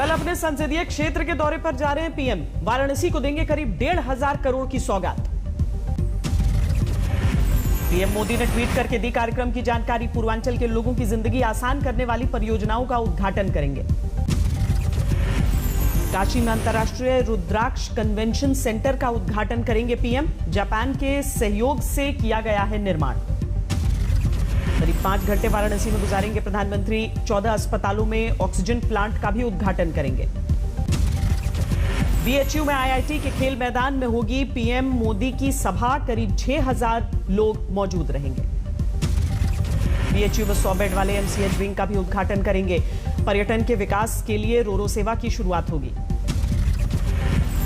कल अपने संसदीय क्षेत्र के दौरे पर जा रहे हैं पीएम। वाराणसी को देंगे करीब 1,500 करोड़ की सौगात। पीएम मोदी ने ट्वीट करके दी कार्यक्रम की जानकारी। पूर्वांचल के लोगों की जिंदगी आसान करने वाली परियोजनाओं का उद्घाटन करेंगे। काशी में अंतर्राष्ट्रीय रुद्राक्ष कन्वेंशन सेंटर का उद्घाटन करेंगे पीएम। जापान के सहयोग से किया गया है निर्माण। करीब 5 घंटे वाराणसी में गुजारेंगे प्रधानमंत्री। 14 अस्पतालों में ऑक्सीजन प्लांट का भी उद्घाटन करेंगे। बीएचयू में आईआईटी के खेल मैदान में होगी पीएम मोदी की सभा। करीब 6,000 लोग मौजूद रहेंगे। बीएचयू में 100 बेड वाले एमसीएच विंग का भी उद्घाटन करेंगे। पर्यटन के विकास के लिए रोरो सेवा की शुरुआत होगी।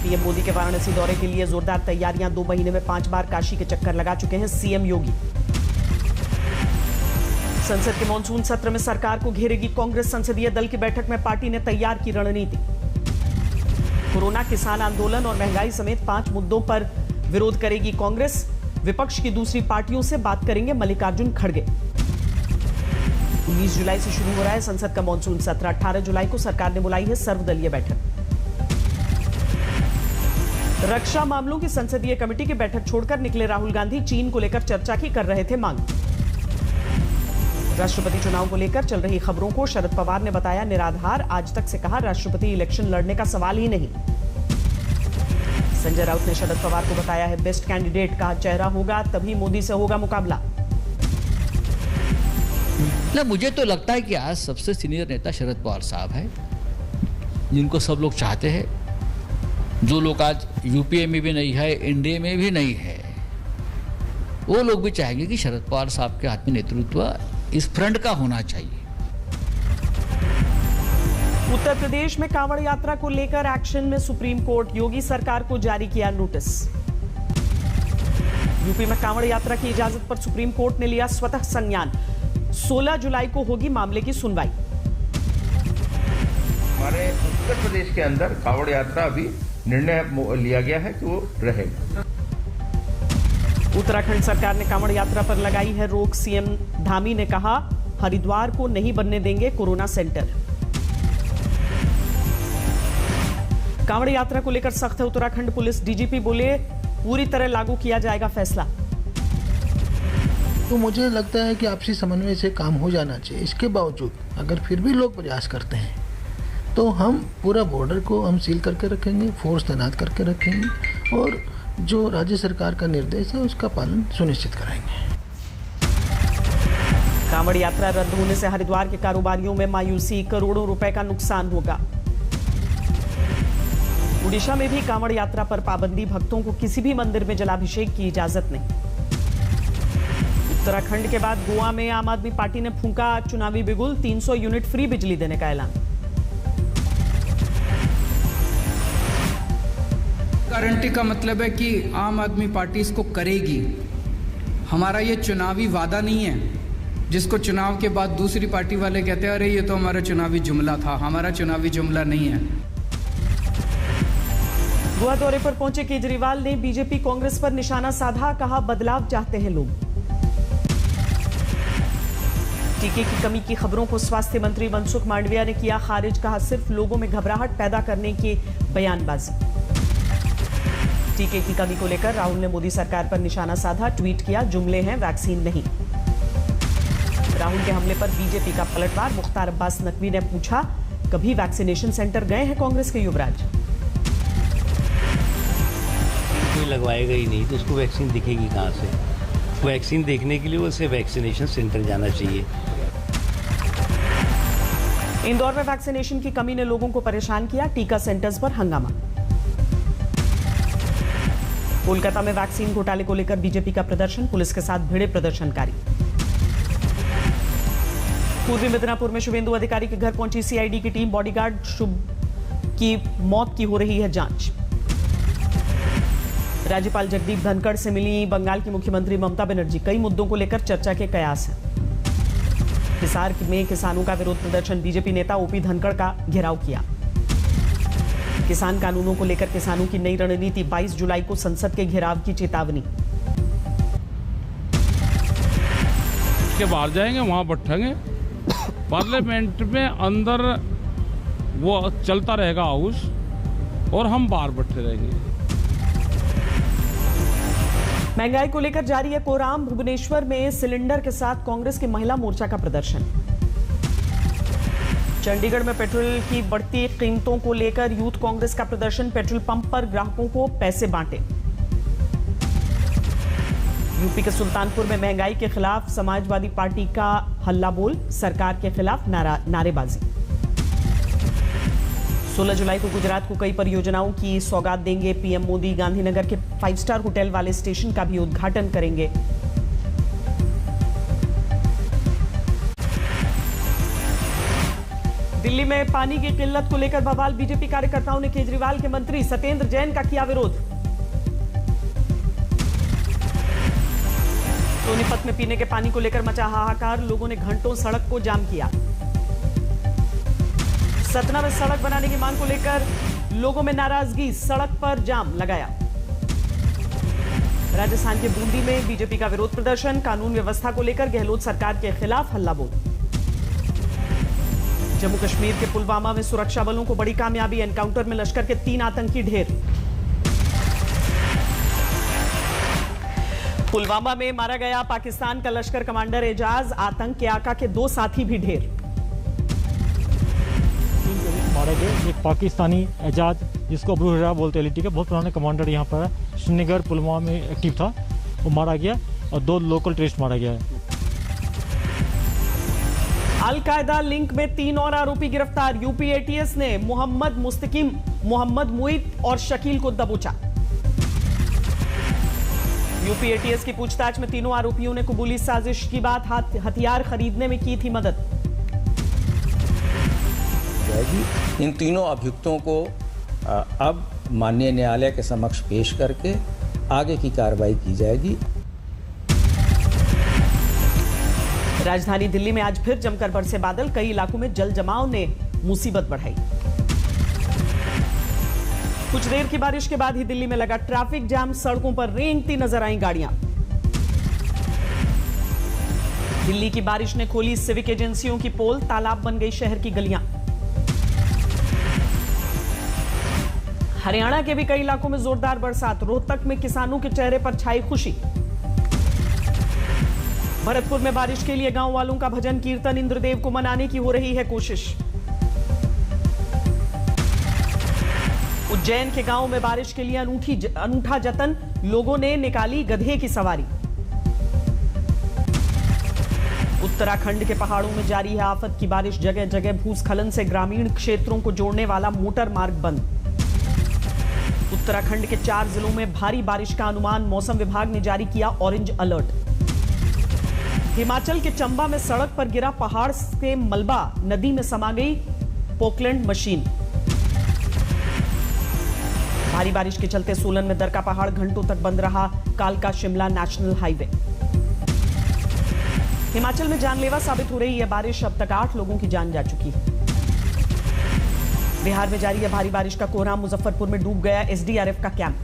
पीएम मोदी के वाराणसी दौरे के लिए जोरदार तैयारियां। 2 महीने में 5 बार काशी के चक्कर लगा चुके हैं सीएम योगी। संसद के मॉनसून सत्र में सरकार को घेरेगी कांग्रेस। संसदीय दल की बैठक में पार्टी ने तैयार की रणनीति। कोरोना, किसान आंदोलन और महंगाई समेत 5 मुद्दों पर विरोध करेगी कांग्रेस। विपक्ष की दूसरी पार्टियों से बात करेंगे मल्लिकार्जुन खड़गे। 19 जुलाई से शुरू हो रहा है संसद का मॉनसून सत्र। 18 जुलाई को सरकार ने बुलाई है सर्वदलीय बैठक। रक्षा मामलों की संसदीय कमेटी की बैठक छोड़कर निकले राहुल गांधी। चीन को लेकर चर्चा की कर रहे थे मांग। राष्ट्रपति चुनाव को लेकर चल रही खबरों को शरद पवार ने बताया निराधार। आज तक से कहा राष्ट्रपति इलेक्शन लड़ने का सवाल ही नहीं। संजय राउत ने शरद पवार को बताया है बेस्ट कैंडिडेट। कहा चेहरा होगा तभी मोदी से होगा मुकाबला। ना मुझे तो लगता है कि आज सबसे सीनियर नेता शरद पवार साहब है, जिनको सब लोग चाहते हैं। जो लोग आज यूपीए में भी नहीं है, एनडीए में भी नहीं है, वो लोग भी चाहेंगे कि शरद पवार साहब के हाथ में नेतृत्व इस फ्रंट का होना चाहिए। उत्तर प्रदेश में कांवड़ यात्रा को लेकर एक्शन में सुप्रीम कोर्ट। योगी सरकार को जारी किया नोटिस। यूपी में कांवड़ यात्रा की इजाजत पर सुप्रीम कोर्ट ने लिया स्वतः संज्ञान। 16 जुलाई को होगी मामले की सुनवाई। हमारे उत्तर प्रदेश के अंदर कांवड़ यात्रा अभी निर्णय लिया गया है कि वो रहेगा। उत्तराखंड सरकार ने कांवड़ यात्रा पर लगाई है रोक। सीएम धामी ने कहा हरिद्वार को नहीं बनने देंगे कोरोना सेंटर। कांवड़ यात्रा को लेकर सख्त है उत्तराखंड पुलिस। डीजीपी बोले पूरी तरह लागू किया जाएगा फैसला। तो मुझे लगता है कि आपसी समन्वय से काम हो जाना चाहिए। इसके बावजूद अगर फिर भी लोग प्रयास करते हैं तो हम पूरा बॉर्डर को हम सील करके रखेंगे, फोर्स तैनात करके रखेंगे और जो राज्य सरकार का निर्देश है उसका पालन सुनिश्चित कराएंगे। कांवड़ यात्रा रद्द होने से हरिद्वार के कारोबारियों में मायूसी। करोड़ों रुपए का नुकसान होगा। उड़ीसा में भी कांवड़ यात्रा पर पाबंदी। भक्तों को किसी भी मंदिर में जलाभिषेक की इजाजत नहीं। उत्तराखंड के बाद गोवा में आम आदमी पार्टी ने फूंका चुनावी बिगुल। 300 यूनिट फ्री बिजली देने का ऐलान। गारंटी का मतलब है कि आम आदमी पार्टी इसको करेगी। हमारा ये चुनावी वादा नहीं है जिसको चुनाव के बाद दूसरी पार्टी वाले कहते हैं अरे ये तो हमारा चुनावी जुमला था। हमारा चुनावी जुमला नहीं है। गोवा दौरे पर पहुंचे केजरीवाल ने बीजेपी कांग्रेस पर निशाना साधा। कहा बदलाव चाहते हैं लोग। टीके की कमी की खबरों को स्वास्थ्य मंत्री मनसुख मांडविया ने किया खारिज। कहा सिर्फ लोगों में घबराहट पैदा करने की बयानबाजी। टीके की कमी को लेकर राहुल ने मोदी सरकार पर निशाना साधा। ट्वीट किया जुमले हैं वैक्सीन नहीं। राहुल के हमले पर बीजेपी का पलटवार। मुख्तार अब्बास नकवी ने पूछा कभी वैक्सीनेशन सेंटर गए हैं कांग्रेस के युवराज? कोई लगवाएगा ही नहीं तो उसको वैक्सीन दिखेगी कहां से? वैक्सीन देखने के लिए उसे वैक्सीनेशन सेंटर जाना चाहिए। इंदौर में वैक्सीनेशन की कमी ने लोगों को परेशान किया। टीका सेंटर्स पर हंगामा। कोलकाता में वैक्सीन घोटाले को लेकर बीजेपी का प्रदर्शन। पुलिस के साथ भिड़े प्रदर्शनकारी। पूर्वी मिदनापुर में शुभेंदु अधिकारी के घर पहुंची सीआईडी की टीम। बॉडीगार्ड शुभ की मौत की हो रही है जांच। राज्यपाल जगदीप धनखड़ से मिली बंगाल की मुख्यमंत्री ममता बनर्जी। कई मुद्दों को लेकर चर्चा के कयास हैं। हिसार में किसानों का विरोध प्रदर्शन। बीजेपी नेता ओपी धनखड़ का घेराव किया। किसान कानूनों को लेकर किसानों की नई रणनीति। 22 जुलाई को संसद के घेराव की चेतावनी। के बाहर जाएंगे वहां बैठेंगे। पार्लियामेंट में अंदर वो चलता रहेगा हाउस और हम बाहर बैठे रहेंगे। महंगाई को लेकर जारी है कोराम। भुवनेश्वर में सिलेंडर के साथ कांग्रेस की महिला मोर्चा का प्रदर्शन। चंडीगढ़ में पेट्रोल की बढ़ती कीमतों को लेकर यूथ कांग्रेस का प्रदर्शन। पेट्रोल पंप पर ग्राहकों को पैसे बांटे। यूपी के सुल्तानपुर में महंगाई के खिलाफ समाजवादी पार्टी का हल्ला बोल। सरकार के खिलाफ नारेबाजी। 16 जुलाई को गुजरात को कई परियोजनाओं की सौगात देंगे पीएम मोदी। गांधीनगर के 5 स्टार होटल वाले स्टेशन का भी उद्घाटन करेंगे। दिल्ली में पानी की किल्लत को लेकर बवाल। बीजेपी कार्यकर्ताओं ने केजरीवाल के मंत्री सत्येंद्र जैन का किया विरोध। सोनीपत में पीने के पानी को लेकर मचा हाहाकार। लोगों ने घंटों सड़क को जाम किया। सतना में सड़क बनाने की मांग को लेकर लोगों में नाराजगी। सड़क पर जाम लगाया। राजस्थान के बूंदी में बीजेपी का विरोध प्रदर्शन। कानून व्यवस्था को लेकर गहलोत सरकार के खिलाफ हल्ला बोल। जम्मू कश्मीर के पुलवामा में सुरक्षा बलों को बड़ी कामयाबी। एनकाउंटर में लश्कर के 3 आतंकी ढेर। पुलवामा में मारा गया पाकिस्तान का लश्कर कमांडर एजाज। आतंक के आका के 2 साथी भी ढेर। मारा गया एक पाकिस्तानी एजाज, जिसको अबू हुरैरा बोलते हैं, एलटी का बहुत पुराना कमांडर यहाँ पर है। श्रीनगर पुलवामा में एक्टिव था, वो मारा गया और 2 लोकल टेररिस्ट मारा गया है। अल-कायदा लिंक में 3 और आरोपी गिरफ्तार। यूपी एटीएस ने मोहम्मद मुस्तकिम, मोहम्मद मुईद और शकील को दबोचा। यूपी एटीएस की पूछताछ में तीनों आरोपियों ने कबूली साजिश की बात। हथियार खरीदने में की थी मदद। इन तीनों अभियुक्तों को अब माननीय न्यायालय के समक्ष पेश करके आगे की कार्रवाई की जाएगी। राजधानी दिल्ली में आज फिर जमकर बरसे बादल। कई इलाकों में जल जमाव ने मुसीबत बढ़ाई। कुछ देर की बारिश के बाद ही दिल्ली में लगा ट्रैफिक जाम। सड़कों पर रेंगती नजर आई गाड़ियां। दिल्ली की बारिश ने खोली सिविक एजेंसियों की पोल। तालाब बन गई शहर की गलियां। हरियाणा के भी कई इलाकों में जोरदार बरसात। रोहतक में किसानों के चेहरे पर छाई खुशी। भरतपुर में बारिश के लिए गांव वालों का भजन कीर्तन। इंद्रदेव को मनाने की हो रही है कोशिश। उज्जैन के गांव में बारिश के लिए अनूठा जतन। लोगों ने निकाली गधे की सवारी। उत्तराखंड के पहाड़ों में जारी है आफत की बारिश। जगह जगह भूस्खलन से ग्रामीण क्षेत्रों को जोड़ने वाला मोटर मार्ग बंद। उत्तराखंड के 4 जिलों में भारी बारिश का अनुमान। मौसम विभाग ने जारी किया ऑरेंज अलर्ट। हिमाचल के चंबा में सड़क पर गिरा पहाड़ से मलबा। नदी में समा गई पोकलैंड मशीन। भारी बारिश के चलते सोलन में दरका पहाड़ घंटों तक बंद रहा। कालका शिमला नेशनल हाईवे। हिमाचल में जानलेवा साबित हो रही है बारिश। अब तक 8 लोगों की जान जा चुकी है। बिहार में जारी है भारी बारिश का कोहराम। मुजफ्फरपुर में डूब गया एसडीआरएफ का कैंप।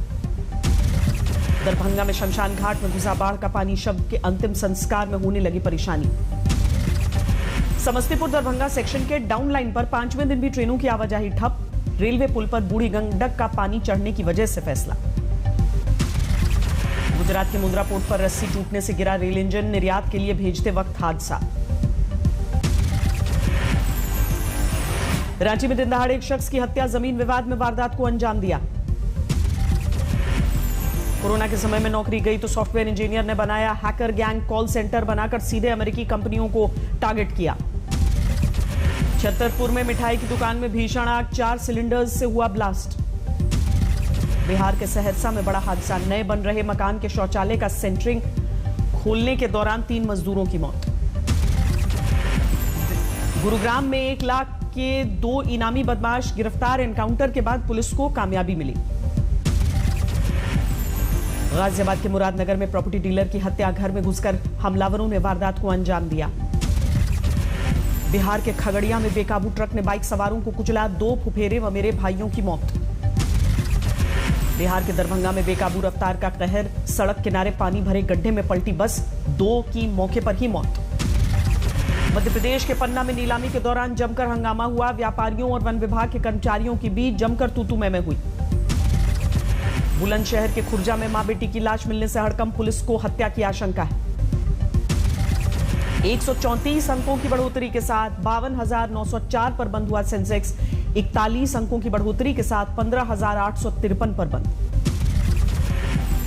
दरभंगा में शमशान घाट में घुसा बाढ़ का पानी। शव के अंतिम संस्कार में होने लगी परेशानी। समस्तीपुर दरभंगा सेक्शन के डाउन लाइन पर 5वें दिन भी ट्रेनों की आवाजाही ठप। रेलवे पुल पर बूढ़ी गंडक का पानी चढ़ने की वजह से फैसला। गुजरात के मुंद्रा पोर्ट पर रस्सी टूटने से गिरा रेल इंजन। निर्यात के लिए भेजते वक्त हादसा। रांची में दिन दहाड़े एक शख्स की हत्या। जमीन विवाद में वारदात को अंजाम दिया। कोरोना के समय में नौकरी गई तो सॉफ्टवेयर इंजीनियर ने बनाया हैकर गैंग। कॉल सेंटर बनाकर सीधे अमेरिकी कंपनियों को टारगेट किया। छतरपुर में मिठाई की दुकान में भीषण आग। 4 सिलेंडर्स से हुआ ब्लास्ट। बिहार के सहरसा में बड़ा हादसा। नए बन रहे मकान के शौचालय का सेंटरिंग खोलने के दौरान 3 मजदूरों की मौत। गुरुग्राम में 1 लाख के 2 इनामी बदमाश गिरफ्तार। एनकाउंटर के बाद पुलिस को कामयाबी मिली। गाजियाबाद के मुरादनगर में प्रॉपर्टी डीलर की हत्या। घर में घुसकर हमलावरों ने वारदात को अंजाम दिया। बिहार के खगड़िया में बेकाबू ट्रक ने बाइक सवारों को कुचला। 2 फुफेरे व मेरे भाइयों की मौत। बिहार के दरभंगा में बेकाबू रफ्तार का कहर। सड़क किनारे पानी भरे गड्ढे में पलटी बस। 2 की मौके पर ही मौत। मध्य प्रदेश के पन्ना में नीलामी के दौरान जमकर हंगामा हुआ। व्यापारियों और वन विभाग के कर्मचारियों के बीच जमकर तू-तू मैं हुई। बुलंदशहर के खुर्जा में मां बेटी की लाश मिलने से हड़कंप, पुलिस को हत्या की आशंका है। 134 अंकों की बढ़ोतरी के साथ 52,904 पर बंद हुआ सेंसेक्स। 41 अंकों की बढ़ोतरी के साथ 15,853 पर बंद।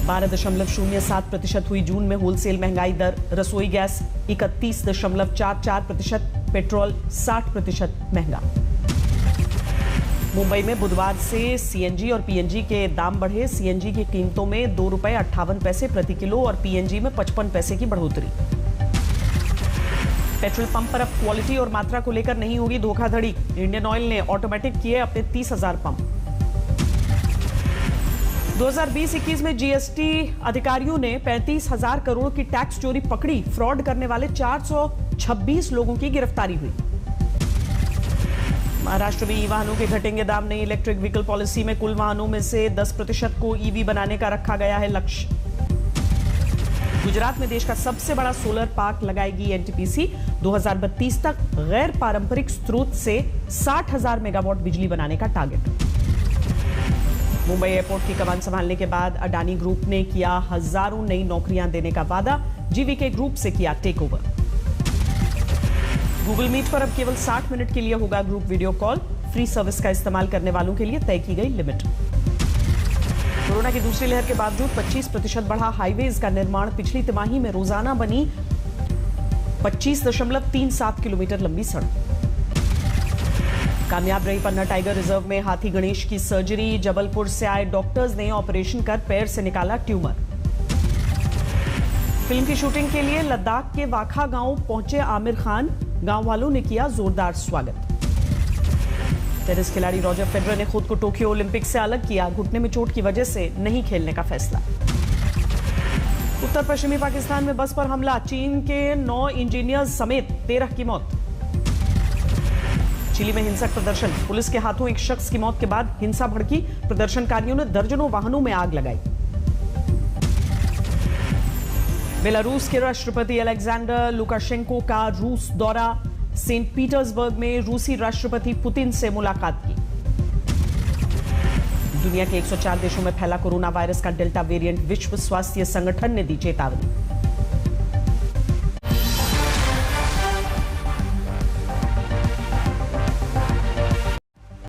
12.07% हुई जून में होलसेल महंगाई दर। रसोई गैस 31.44%, पेट्रोल 60% महंगा। मुंबई में बुधवार से सीएनजी और पीएनजी के दाम बढ़े। सीएनजी की कीमतों में ₹2.58 प्रति किलो और पीएनजी में 55 पैसे की बढ़ोतरी। पेट्रोल पंप पर अब क्वालिटी और मात्रा को लेकर नहीं होगी धोखाधड़ी। इंडियन ऑयल ने ऑटोमेटिक किए अपने 30,000 पंप। 2020-21 में जीएसटी अधिकारियों ने 35,000 करोड़ की टैक्स चोरी पकड़ी। फ्रॉड करने वाले 426 लोगों की गिरफ्तारी हुई। महाराष्ट्र में ई वाहनों के घटेंगे दाम। नई इलेक्ट्रिक व्हीकल पॉलिसी में कुल वाहनों में से 10% को ईवी बनाने का रखा गया है लक्ष्य। गुजरात में देश का सबसे बड़ा सोलर पार्क लगाएगी एनटीपीसी। 2032 तक गैर पारंपरिक स्रोत से 60,000 मेगावाट बिजली बनाने का टारगेट। मुंबई एयरपोर्ट की कमान संभालने के बाद अडानी ग्रुप ने किया हजारों नई नौकरियां देने का वादा। जीवीके ग्रुप से किया टेक ओवर। गूगल मीट पर अब केवल 60 मिनट के लिए होगा group video call. Free service का इस्तेमाल करने वालों के लिए तय की गई लिमिट। कोरोना की दूसरी लहर के बावजूद 25% बढ़ा हाईवेज का निर्माण। पिछली तिमाही में रोजाना बनी 25.37 किलोमीटर लंबी सड़क। कामयाब रही पन्ना टाइगर रिजर्व में हाथी गणेश की सर्जरी। जबलपुर से आए डॉक्टर्स ने ऑपरेशन कर पैर से निकाला ट्यूमर। फिल्म की शूटिंग के लिए लद्दाख के वाखा गांव पहुंचे आमिर खान। गांव वालों ने किया जोरदार स्वागत। टेनिस खिलाड़ी रॉजर फेडरर ने खुद को टोक्यो ओलंपिक से अलग किया। घुटने में चोट की वजह से नहीं खेलने का फैसला। उत्तर पश्चिमी पाकिस्तान में बस पर हमला। चीन के 9 इंजीनियर्स समेत 13 की मौत। चिली में हिंसक प्रदर्शन। पुलिस के हाथों एक शख्स की मौत के बाद हिंसा भड़की। प्रदर्शनकारियों ने दर्जनों वाहनों में आग लगाई। बेलारूस के राष्ट्रपति अलेक्जेंडर लुकाशेंको का रूस दौरा। सेंट पीटर्सबर्ग में रूसी राष्ट्रपति पुतिन से मुलाकात की। दुनिया के 104 देशों में फैला कोरोना वायरस का डेल्टा वेरिएंट। विश्व स्वास्थ्य संगठन ने दी चेतावनी।